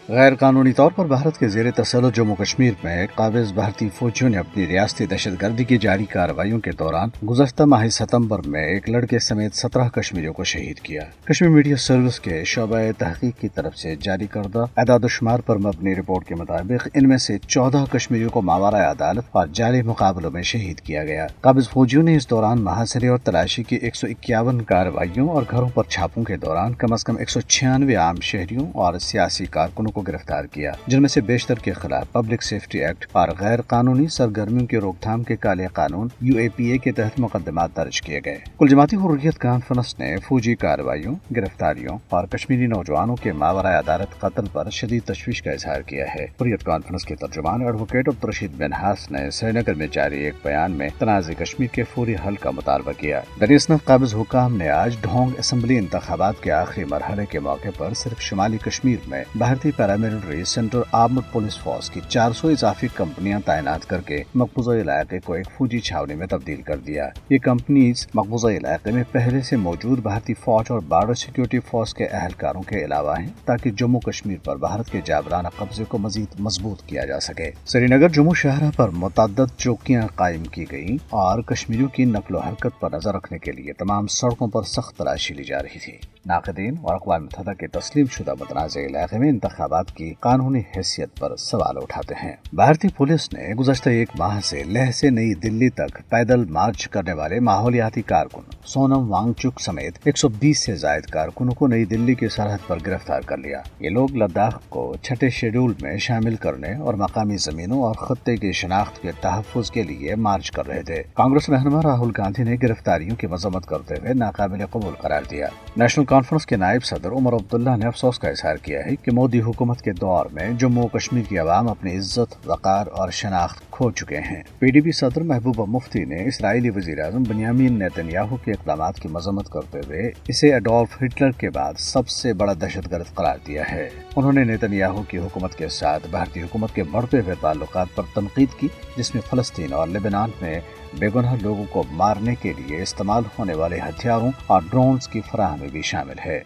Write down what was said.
غیر قانونی طور پر بھارت کے زیر تسلط جموں کشمیر میں قابض بھارتی فوجیوں نے اپنی ریاستی دہشت گردی کی جاری کارروائیوں کے دوران گزشتہ ماہ ستمبر میں ایک لڑکے سمیت 17 کشمیریوں کو شہید کیا۔ کشمیر میڈیا سروس کے شعبہ تحقیق کی طرف سے جاری کردہ اعداد و شمار پر مبنی رپورٹ کے مطابق ان میں سے 14 کشمیریوں کو ماوراء عدالت اور جعلی مقابلوں میں شہید کیا گیا۔ قابض فوجیوں نے اس دوران محاصرے اور تلاشی کی 151 کارروائیوں اور گھروں پر چھاپوں کے دوران کم از کم 196 عام شہریوں اور سیاسی کارکنوں کو گرفتار کیا، جن میں سے بیشتر کے خلاف پبلک سیفٹی ایکٹ اور غیر قانونی سرگرمیوں کی روک تھام کے کالے قانون UAPA کے تحت مقدمات درج کیے گئے۔ کل جماعتی حریت کانفرنس نے فوجی کارروائیوں، گرفتاریوں اور کشمیری نوجوانوں کے ماوراء عدالت قتل پر شدید تشویش کا اظہار کیا ہے۔ حریت کانفرنس کے ترجمان ایڈوکیٹ عبدالرشید منہاس نے سری نگر میں جاری ایک بیان میں تنازع کشمیر کے فوری حل کا مطالبہ کیا۔ دریاسنت قابض حکام نے آج ڈھونگ اسمبلی انتخابات کے آخری مرحلے کے موقع پر صرف شمالی کشمیر میں بھارتی paramilitary central armed police force کی 400 اضافی کمپنیاں تعینات کر کے مقبوضہ علاقے کو ایک فوجی چھاونی میں تبدیل کر دیا۔ یہ کمپنیز مقبوضہ علاقے میں پہلے سے موجود بھارتی فوج اور بارڈر سیکیورٹی فورس کے اہلکاروں کے علاوہ ہیں، تاکہ جموں کشمیر پر بھارت کے جابرانہ قبضے کو مزید مضبوط کیا جا سکے۔ سری نگر جموں شاہراہ پر متعدد چوکیاں قائم کی گئیں اور کشمیریوں کی نقل و حرکت پر نظر رکھنے کے لیے تمام سڑکوں پر سخت تلاشی لی جا رہی تھی۔ ناقدین اور اقوام متحدہ کے تسلیم شدہ متنازع علاقے میں انتخابات کی قانونی حیثیت پر سوال اٹھاتے ہیں۔ بھارتی پولیس نے گزشتہ ایک ماہ سے لیہ سے نئی دلی تک پیدل مارچ کرنے والے ماحولیاتی کارکن سونم وانگ چک سمیت 120 سے زائد کارکنوں کو نئی دلی کی سرحد پر گرفتار کر لیا۔ یہ لوگ لداخ کو چھٹے شیڈول میں شامل کرنے اور مقامی زمینوں اور خطے کی شناخت کے تحفظ کے لیے مارچ کر رہے تھے۔ کانگریس رہنما راہل گاندھی نے گرفتاریوں کی مذمت کرتے ہوئے ناقابل قبول قرار دیا۔ نیشنل کانفرنس کے نائب صدر عمر عبداللہ نے افسوس کا اظہار کیا ہے کہ مودی حکومت کے دور میں جموں و کشمیر کی عوام اپنی عزت، وقار اور شناخت کھو چکے ہیں۔ PDP صدر محبوبہ مفتی نے اسرائیلی وزیر اعظم بنیامین نیتن یاہو کے اقدامات کی مذمت کرتے ہوئے اسے ایڈولف ہٹلر کے بعد سب سے بڑا دہشت گرد قرار دیا ہے۔ انہوں نے نیتن یاہو کی حکومت کے ساتھ بھارتی حکومت کے بڑھتے ہوئے تعلقات پر تنقید کی، جس میں فلسطین اور لبنان میں بے گناہ لوگوں کو مارنے کے لیے استعمال ہونے والے ہتھیاروں اور ڈرونز کی فراہمی بھی شامل ہے۔